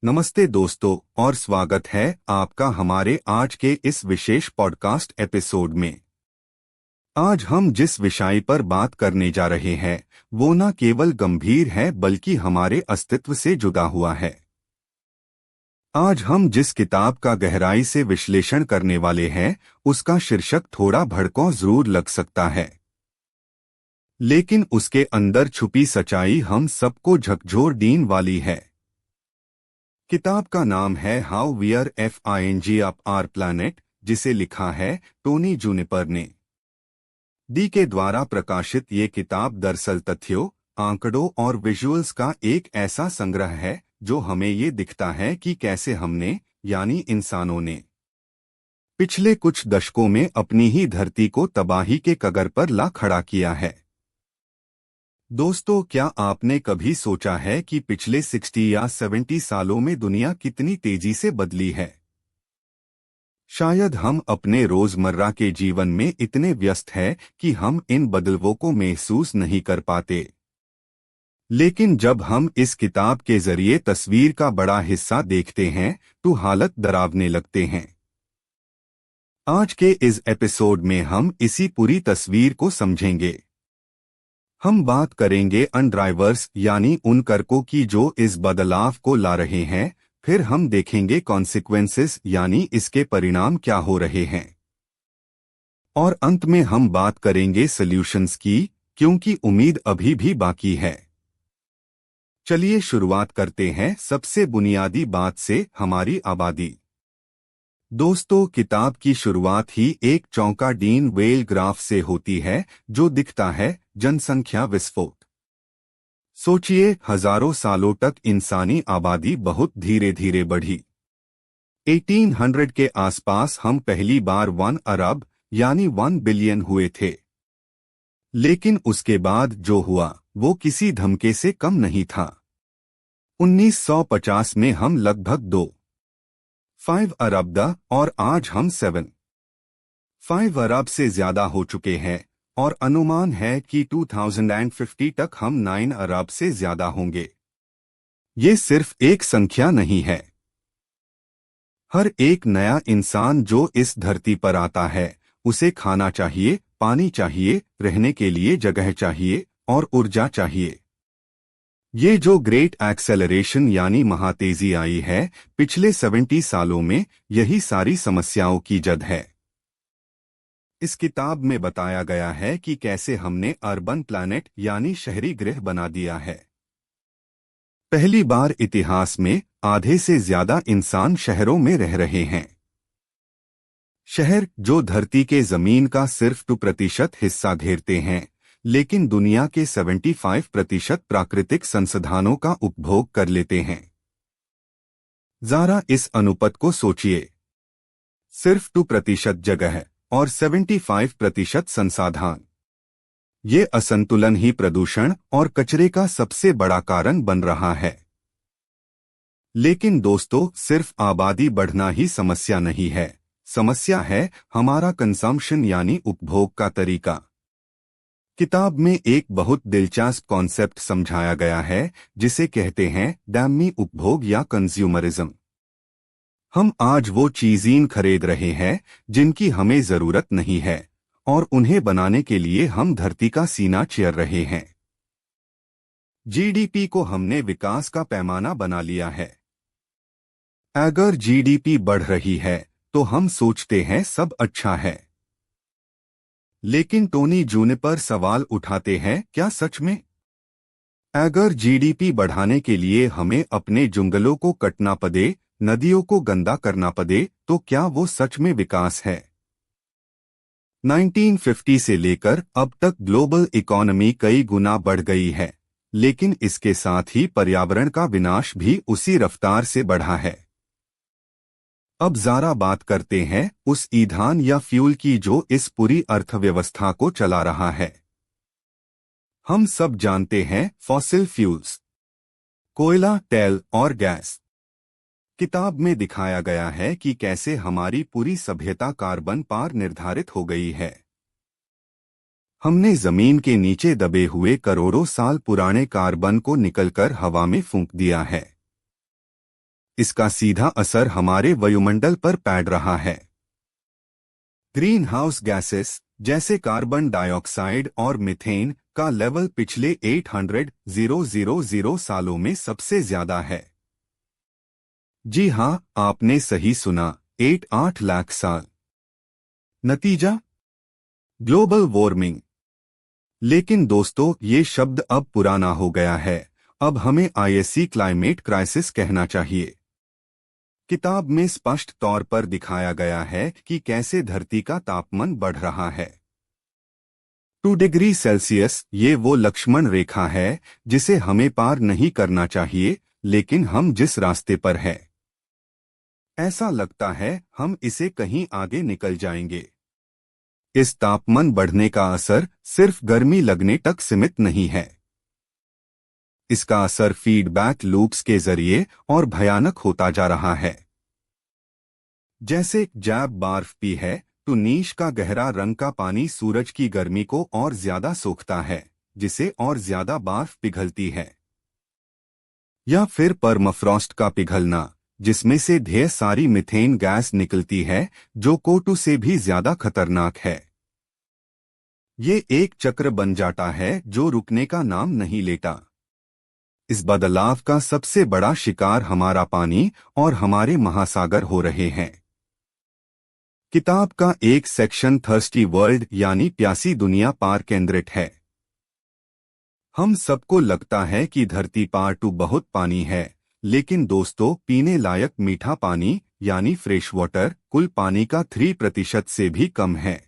नमस्ते दोस्तों और स्वागत है आपका हमारे आज के इस विशेष पॉडकास्ट एपिसोड में। आज हम जिस विषय पर बात करने जा रहे हैं वो न केवल गंभीर है बल्कि हमारे अस्तित्व से जुड़ा हुआ है। आज हम जिस किताब का गहराई से विश्लेषण करने वाले हैं उसका शीर्षक थोड़ा भड़काऊ जरूर लग सकता है, लेकिन उसके अंदर छुपी सच्चाई हम सबको झकझोर देने वाली है। किताब का नाम है how we are effing up our planet, जिसे लिखा है टोनी जूनिपर ने। डी के द्वारा प्रकाशित ये किताब दरअसल तथ्यों, आंकड़ों और विजुअल्स का एक ऐसा संग्रह है जो हमें ये दिखता है कि कैसे हमने यानी इंसानों ने पिछले कुछ दशकों में अपनी ही धरती को तबाही के कगार पर ला खड़ा किया है। दोस्तों, क्या आपने कभी सोचा है कि पिछले 60 या 70 सालों में दुनिया कितनी तेजी से बदली है? शायद हम अपने रोजमर्रा के जीवन में इतने व्यस्त हैं कि हम इन बदलावों को महसूस नहीं कर पाते। लेकिन जब हम इस किताब के जरिए तस्वीर का बड़ा हिस्सा देखते हैं तो हालत डरावने लगते हैं। आज के इस एपिसोड में हम इसी पूरी तस्वीर को समझेंगे। हम बात करेंगे अन ड्राइवर्स यानी उन कारकों की जो इस बदलाव को ला रहे हैं। फिर हम देखेंगे कॉन्सिक्वेंसेस यानी इसके परिणाम क्या हो रहे हैं। और अंत में हम बात करेंगे सॉल्यूशंस की, क्योंकि उम्मीद अभी भी बाकी है। चलिए शुरुआत करते हैं सबसे बुनियादी बात से, हमारी आबादी। दोस्तों, किताब की शुरुआत ही एक चौंकादेने वेल ग्राफ से होती है जो दिखता है जनसंख्या विस्फोट। सोचिए, हजारों सालों तक इंसानी आबादी बहुत धीरे धीरे बढ़ी। 1800 के आसपास हम पहली बार 1 अरब यानी 1 बिलियन हुए थे। लेकिन उसके बाद जो हुआ वो किसी धमके से कम नहीं था। 1950 में हम लगभग 2.5 अरब और आज हम 7.5 अरब से ज्यादा हो चुके हैं, और अनुमान है कि 2050 तक हम 9 अरब से ज्यादा होंगे। ये सिर्फ एक संख्या नहीं है। हर एक नया इंसान जो इस धरती पर आता है उसे खाना चाहिए, पानी चाहिए, रहने के लिए जगह चाहिए और ऊर्जा चाहिए। ये जो ग्रेट एक्सेलरेशन यानी महातेजी आई है पिछले 70 सालों में, यही सारी समस्याओं की जड़ है। इस किताब में बताया गया है कि कैसे हमने अर्बन प्लैनेट यानी शहरी ग्रह बना दिया है। पहली बार इतिहास में आधे से ज्यादा इंसान शहरों में रह रहे हैं। शहर जो धरती के जमीन का सिर्फ 2% हिस्सा घेरते हैं, लेकिन दुनिया के 75% प्राकृतिक संसाधनों का उपभोग कर लेते हैं। जरा इस अनुपात को सोचिए, सिर्फ 2% जगह और 75% संसाधन। ये असंतुलन ही प्रदूषण और कचरे का सबसे बड़ा कारण बन रहा है। लेकिन दोस्तों, सिर्फ आबादी बढ़ना ही समस्या नहीं है। समस्या है हमारा कंजम्पशन यानी उपभोग का तरीका। किताब में एक बहुत दिलचस्प कॉन्सेप्ट समझाया गया है जिसे कहते हैं डैम्मी उपभोग या कंज्यूमरिज्म। हम आज वो चीजें खरीद रहे हैं जिनकी हमें जरूरत नहीं है, और उन्हें बनाने के लिए हम धरती का सीना चीर रहे हैं। जीडीपी को हमने विकास का पैमाना बना लिया है। अगर जीडीपी बढ़ रही है तो हम सोचते हैं सब अच्छा है। लेकिन टोनी जूनिपर सवाल उठाते हैं, क्या सच में? अगर जीडीपी बढ़ाने के लिए हमें अपने जंगलों को कटना पड़े, नदियों को गंदा करना पड़े, तो क्या वो सच में विकास है? 1950 से लेकर अब तक ग्लोबल इकोनॉमी कई गुना बढ़ गई है, लेकिन इसके साथ ही पर्यावरण का विनाश भी उसी रफ्तार से बढ़ा है। अब जरा बात करते हैं उस ईंधन या फ्यूल की जो इस पूरी अर्थव्यवस्था को चला रहा है। हम सब जानते हैं फॉसिल फ्यूल्स, कोयला, तेल और गैस। किताब में दिखाया गया है कि कैसे हमारी पूरी सभ्यता कार्बन पर निर्धारित हो गई है। हमने जमीन के नीचे दबे हुए करोड़ों साल पुराने कार्बन को निकलकर हवा में फूंक दिया है। इसका सीधा असर हमारे वायुमंडल पर पड़ रहा है। ग्रीन हाउस गैसेस जैसे कार्बन डाइऑक्साइड और मीथेन का लेवल पिछले 800,000 सालों में सबसे ज्यादा है। जी हां, आपने सही सुना, 8 लाख साल। नतीजा, ग्लोबल वार्मिंग। लेकिन दोस्तों, ये शब्द अब पुराना हो गया है। अब हमें आईएससी क्लाइमेट क्राइसिस कहना चाहिए। किताब में स्पष्ट तौर पर दिखाया गया है कि कैसे धरती का तापमान बढ़ रहा है। 2 डिग्री सेल्सियस ये वो लक्ष्मण रेखा है जिसे हमें पार नहीं करना चाहिए, लेकिन हम जिस रास्ते पर हैं, ऐसा लगता है हम इसे कहीं आगे निकल जाएंगे। इस तापमान बढ़ने का असर सिर्फ गर्मी लगने तक सीमित नहीं है। इसका असर फीडबैक लूप्स के जरिए और भयानक होता जा रहा है। जैसे जब बर्फ भी है तो नीच का गहरा रंग का पानी सूरज की गर्मी को और ज्यादा सोखता है, जिसे और ज्यादा बर्फ पिघलती है। या फिर परमफ्रॉस्ट का पिघलना, जिसमें से ढेर सारी मीथेन गैस निकलती है, जो कोटू से भी ज्यादा खतरनाक है। ये एक चक्र बन जाता है जो रुकने का नाम नहीं लेता। इस बदलाव का सबसे बड़ा शिकार हमारा पानी और हमारे महासागर हो रहे हैं। किताब का एक सेक्शन थर्स्टी वर्ल्ड यानी प्यासी दुनिया पर केंद्रित है। हम सबको लगता है कि धरती पर तो बहुत पानी है, लेकिन दोस्तों, पीने लायक मीठा पानी यानी फ्रेश वाटर कुल पानी का 3% से भी कम है,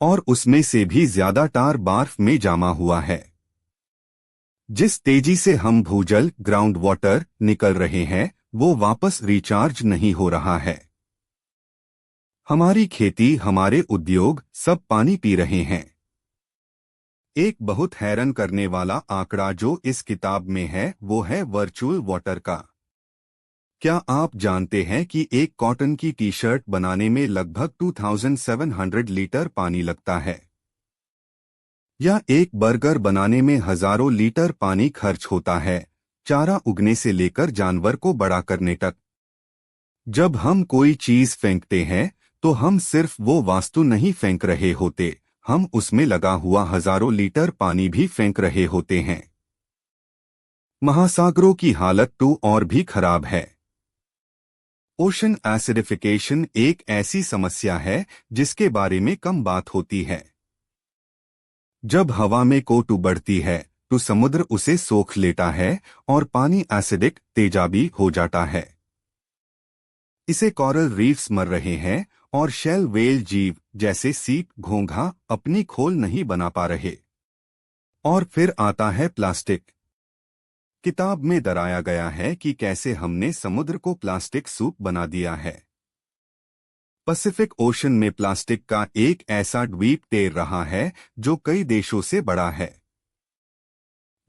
और उसमें से भी ज्यादा टार बर्फ में जमा हुआ है। जिस तेजी से हम भूजल ग्राउंड वाटर निकल रहे हैं, वो वापस रिचार्ज नहीं हो रहा है। हमारी खेती, हमारे उद्योग सब पानी पी रहे हैं। एक बहुत हैरान करने वाला आंकड़ा जो इस किताब में है वो है वर्चुअल वाटर का। क्या आप जानते हैं कि एक कॉटन की टी शर्ट बनाने में लगभग 2700 लीटर पानी लगता है? या एक बर्गर बनाने में हजारों लीटर पानी खर्च होता है, चारा उगने से लेकर जानवर को बड़ा करने तक। जब हम कोई चीज फेंकते हैं तो हम सिर्फ वो वस्तु नहीं फेंक रहे होते, हम उसमें लगा हुआ हजारों लीटर पानी भी फेंक रहे होते हैं। महासागरों की हालत तो और भी खराब है। ओशन एसिडिफिकेशन एक ऐसी समस्या है जिसके बारे में कम बात होती है। जब हवा में कोटू बढ़ती है तो समुद्र उसे सोख लेता है और पानी एसिडिक तेजाबी हो जाता है। इसे कोरल रीफ्स मर रहे हैं और शेल वेल जीव जैसे सीप, घोंघा अपनी खोल नहीं बना पा रहे। और फिर आता है प्लास्टिक। किताब में दर्शाया गया है कि कैसे हमने समुद्र को प्लास्टिक सूप बना दिया है। पैसिफिक ओशन में प्लास्टिक का एक ऐसा द्वीप तैर रहा है जो कई देशों से बड़ा है।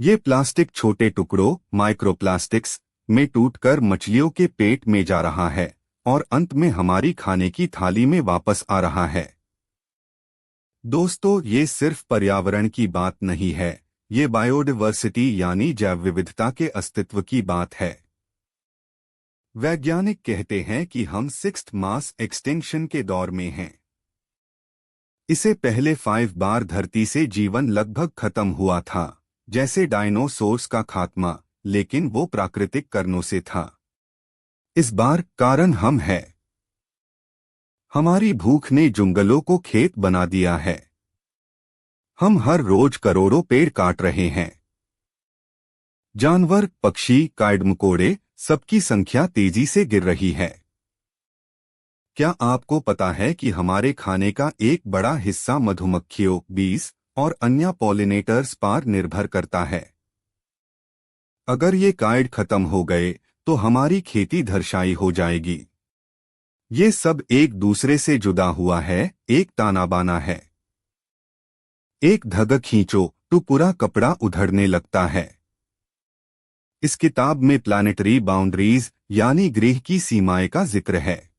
ये प्लास्टिक छोटे टुकड़ों माइक्रोप्लास्टिक्स में टूटकर मछलियों के पेट में जा रहा है और अंत में हमारी खाने की थाली में वापस आ रहा है। दोस्तों, ये सिर्फ पर्यावरण की बात नहीं है, ये बायोडाइवर्सिटी यानी जैव विविधता के अस्तित्व की बात है। वैज्ञानिक कहते हैं कि हम 6th मास एक्सटिंक्शन के दौर में हैं। इससे पहले 5 बार धरती से जीवन लगभग खत्म हुआ था, जैसे डायनासोर्स का खात्मा, लेकिन वो प्राकृतिक कारणों से था। इस बार कारण हम हैं। हमारी भूख ने जंगलों को खेत बना दिया है। हम हर रोज करोड़ों पेड़ काट रहे हैं। जानवर, पक्षी, कीड़े सबकी संख्या तेजी से गिर रही है। क्या आपको पता है कि हमारे खाने का एक बड़ा हिस्सा मधुमक्खियों, बीज और अन्य पॉलिनेटर्स पर निर्भर करता है? अगर ये कीड़े खत्म हो गए तो हमारी खेती धराशायी हो जाएगी। ये सब एक दूसरे से जुड़ा हुआ है, एक ताना बाना है। एक धागा खींचो तो पूरा कपड़ा उधड़ने लगता है। इस किताब में प्लानिटरी बाउंड्रीज यानी ग्रह की सीमाएं का जिक्र है।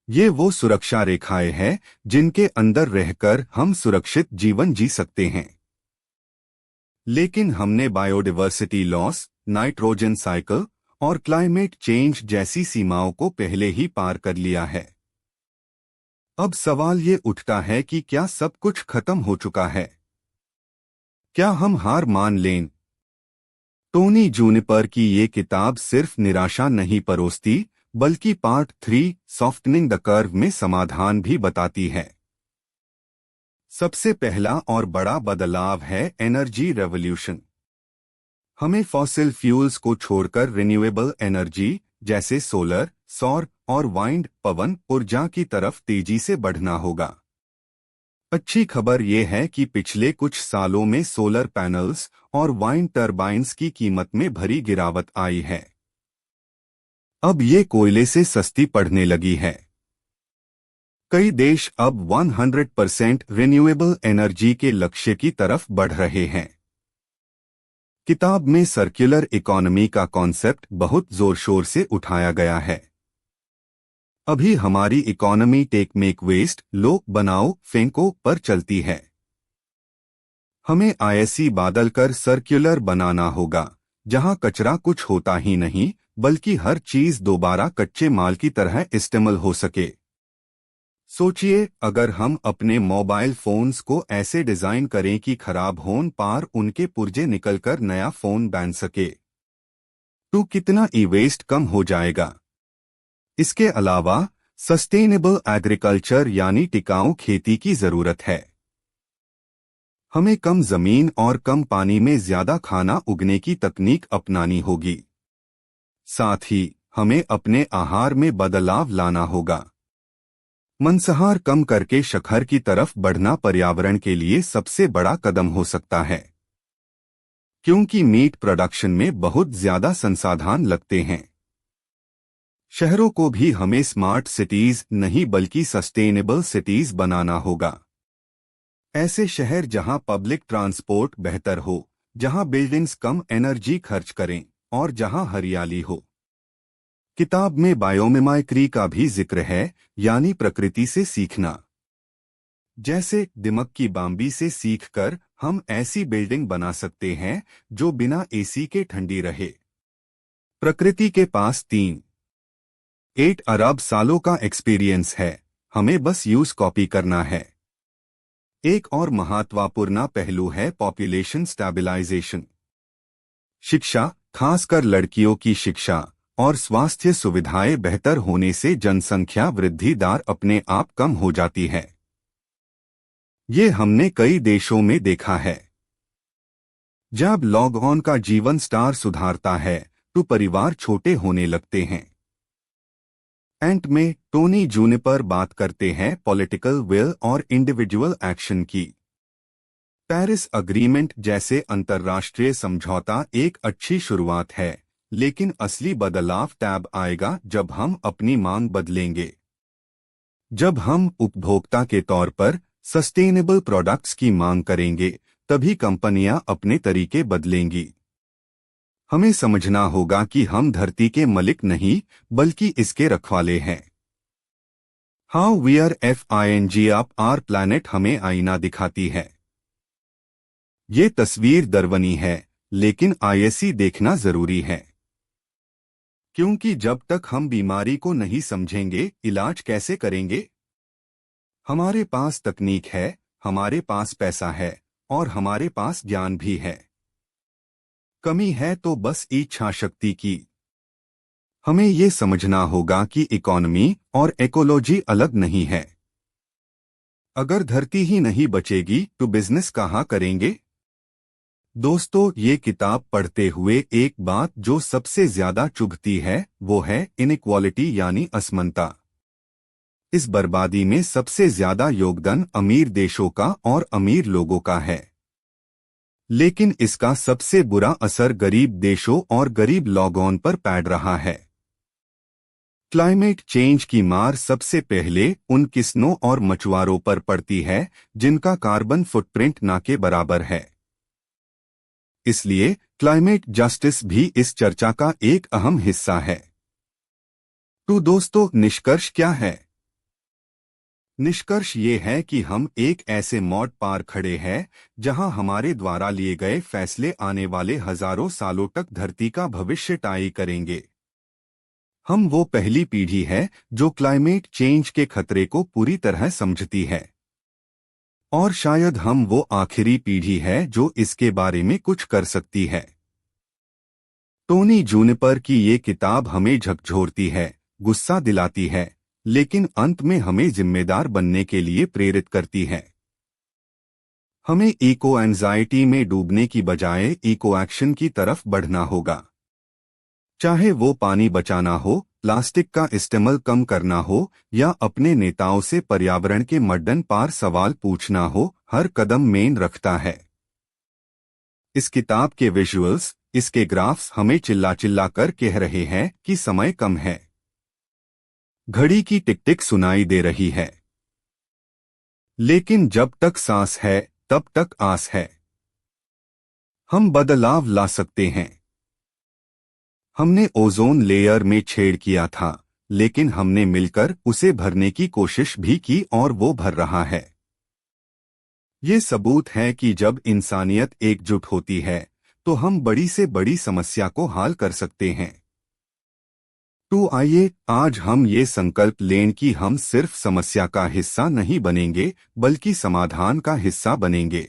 ये वो सुरक्षा रेखाएं हैं जिनके अंदर रहकर हम सुरक्षित जीवन जी सकते हैं। लेकिन हमने बायोडाइवर्सिटी लॉस, नाइट्रोजन साइकिल और क्लाइमेट चेंज जैसी सीमाओं को पहले ही पार कर लिया है। अब सवाल ये उठता है कि क्या सब कुछ खत्म हो चुका है? क्या हम हार मान लें? टोनी जूनिपर की ये किताब सिर्फ निराशा नहीं परोसती, बल्कि पार्ट 3 सॉफ्टनिंग द कर्व में समाधान भी बताती है। सबसे पहला और बड़ा बदलाव है एनर्जी रेवोल्यूशन। हमें फॉसिल फ्यूल्स को छोड़कर रिन्यूएबल एनर्जी जैसे सोलर, सौर और वाइंड पवन ऊर्जा की तरफ तेजी से बढ़ना होगा। अच्छी खबर यह है कि पिछले कुछ सालों में सोलर पैनल्स और वाइंड टर्बाइन्स की कीमत में भरी गिरावट आई है। अब ये कोयले से सस्ती पड़ने लगी है। कई देश अब 100% रिन्यूएबल एनर्जी के लक्ष्य की तरफ बढ़ रहे हैं। किताब में सर्कुलर इकोनॉमी का कॉन्सेप्ट बहुत जोर शोर से उठाया गया है। अभी हमारी इकोनॉमी टेक मेक वेस्ट लो बनाओ फेंको पर चलती है। हमें ऐसी बादल कर सर्कुलर बनाना होगा, जहां कचरा कुछ होता ही नहीं, बल्कि हर चीज दोबारा कच्चे माल की तरह इस्तेमाल हो सके। सोचिए, अगर हम अपने मोबाइल फोन्स को ऐसे डिजाइन करें कि खराब होने पर उनके पुर्जे निकलकर नया फोन बन सके, तो कितना ई वेस्ट कम हो जाएगा। इसके अलावा सस्टेनेबल एग्रीकल्चर यानी टिकाऊ खेती की जरूरत है। हमें कम जमीन और कम पानी में ज्यादा खाना उगने की तकनीक अपनानी होगी। साथ ही हमें अपने आहार में बदलाव लाना होगा। मांसाहार कम करके शक्कर की तरफ बढ़ना पर्यावरण के लिए सबसे बड़ा कदम हो सकता है, क्योंकि मीट प्रोडक्शन में बहुत ज्यादा संसाधन लगते हैं। शहरों को भी हमें स्मार्ट सिटीज नहीं बल्कि सस्टेनेबल सिटीज बनाना होगा। ऐसे शहर जहां पब्लिक ट्रांसपोर्ट बेहतर हो, जहां बिल्डिंग्स कम एनर्जी खर्च करें और जहां हरियाली हो। किताब में बायोमिमिक्री का भी जिक्र है, यानी प्रकृति से सीखना। जैसे दिमक की बाम्बी से सीखकर हम ऐसी बिल्डिंग बना सकते हैं जो बिना एसी के ठंडी रहे। प्रकृति के पास 3.8 अरब सालों का एक्सपीरियंस है, हमें बस यूज कॉपी करना है। एक और महत्वपूर्ण पहलू है पॉपुलेशन स्टेबलाइजेशन। शिक्षा, खासकर लड़कियों की शिक्षा और स्वास्थ्य सुविधाएं बेहतर होने से जनसंख्या वृद्धि दर अपने आप कम हो जाती है। ये हमने कई देशों में देखा है। जब लोगों का जीवन स्तर सुधारता है तो परिवार छोटे होने लगते हैं। एंड में टोनी जूनिपर बात करते हैं पॉलिटिकल विल और इंडिविजुअल एक्शन की। पेरिस अग्रीमेंट जैसे अंतर्राष्ट्रीय समझौता एक अच्छी शुरुआत है, लेकिन असली बदलाव तब आएगा जब हम अपनी मांग बदलेंगे। जब हम उपभोक्ता के तौर पर सस्टेनेबल प्रोडक्ट्स की मांग करेंगे, तभी कंपनियां अपने तरीके बदलेंगी। हमें समझना होगा कि हम धरती के मालिक नहीं, बल्कि इसके रखवाले हैं। How we are effing up our planet हमें आईना दिखाती है। ये तस्वीर दरवनी है, लेकिन ऐसी देखना जरूरी है, क्योंकि जब तक हम बीमारी को नहीं समझेंगे, इलाज कैसे करेंगे? हमारे पास तकनीक है, हमारे पास पैसा है और हमारे पास ज्ञान भी है। कमी है तो बस इच्छा शक्ति की। हमें ये समझना होगा कि इकोनॉमी और इकोलॉजी अलग नहीं है। अगर धरती ही नहीं बचेगी तो बिजनेस कहाँ करेंगे? दोस्तों, ये किताब पढ़ते हुए एक बात जो सबसे ज्यादा चुभती है वो है इनइक्वालिटी यानी असमानता। इस बर्बादी में सबसे ज्यादा योगदान अमीर देशों का और अमीर लोगों का है, लेकिन इसका सबसे बुरा असर गरीब देशों और गरीब लोगों पर पड़ रहा है। क्लाइमेट चेंज की मार सबसे पहले उन किसानों और मछुआरों पर पड़ती है जिनका कार्बन फुटप्रिंट ना के बराबर है। इसलिए क्लाइमेट जस्टिस भी इस चर्चा का एक अहम हिस्सा है। तो दोस्तों, निष्कर्ष क्या है? निष्कर्ष ये है कि हम एक ऐसे मोड़ पार खड़े हैं जहां हमारे द्वारा लिए गए फैसले आने वाले हजारों सालों तक धरती का भविष्य तय करेंगे। हम वो पहली पीढ़ी है जो क्लाइमेट चेंज के खतरे को पूरी तरह समझती है, और शायद हम वो आखिरी पीढ़ी है जो इसके बारे में कुछ कर सकती है। टोनी जूनिपर की ये किताब हमें झकझोरती है, गुस्सा दिलाती है, लेकिन अंत में हमें जिम्मेदार बनने के लिए प्रेरित करती है। हमें इको एंजाइटी में डूबने की बजाय इको एक्शन की तरफ बढ़ना होगा। चाहे वो पानी बचाना हो, प्लास्टिक का इस्तेमाल कम करना हो, या अपने नेताओं से पर्यावरण के मड्डन पार सवाल पूछना हो, हर कदम मेन रखता है। इस किताब के विजुअल्स, इसके ग्राफ्स हमें चिल्ला चिल्ला कर कह रहे हैं कि समय कम है। घड़ी की टिक टिक सुनाई दे रही है, लेकिन जब तक सांस है तब तक आस है। हम बदलाव ला सकते हैं। हमने ओजोन लेयर में छेड़ किया था, लेकिन हमने मिलकर उसे भरने की कोशिश भी की और वो भर रहा है। ये सबूत है कि जब इंसानियत एकजुट होती है तो हम बड़ी से बड़ी समस्या को हल कर सकते हैं। तो आइए आज हम ये संकल्प लें कि हम सिर्फ समस्या का हिस्सा नहीं बनेंगे बल्कि समाधान का हिस्सा बनेंगे।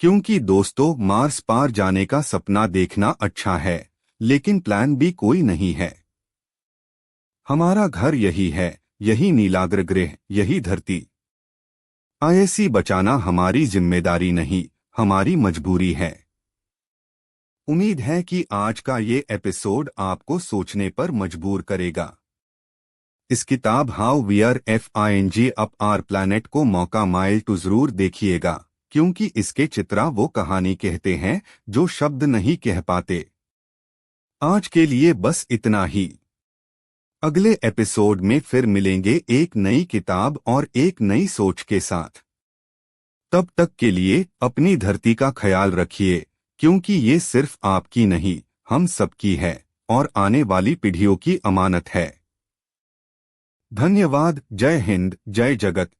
क्योंकि दोस्तों, मार्स पार जाने का सपना देखना अच्छा है, लेकिन प्लान भी कोई नहीं है। हमारा घर यही है, यही नीलाग्र ग्रह, यही धरती। आईएससी बचाना हमारी जिम्मेदारी नहीं, हमारी मजबूरी है। उम्मीद है कि आज का ये एपिसोड आपको सोचने पर मजबूर करेगा। इस किताब how we are effing up our planet को मौका माइल टू जरूर देखिएगा, क्योंकि इसके चित्रा वो कहानी कहते हैं जो शब्द नहीं कह पाते। आज के लिए बस इतना ही। अगले एपिसोड में फिर मिलेंगे एक नई किताब और एक नई सोच के साथ। तब तक के लिए अपनी धरती का ख्याल रखिए, क्योंकि ये सिर्फ आपकी नहीं, हम सबकी है और आने वाली पीढ़ियों की अमानत है। धन्यवाद। जय हिंद, जय जगत।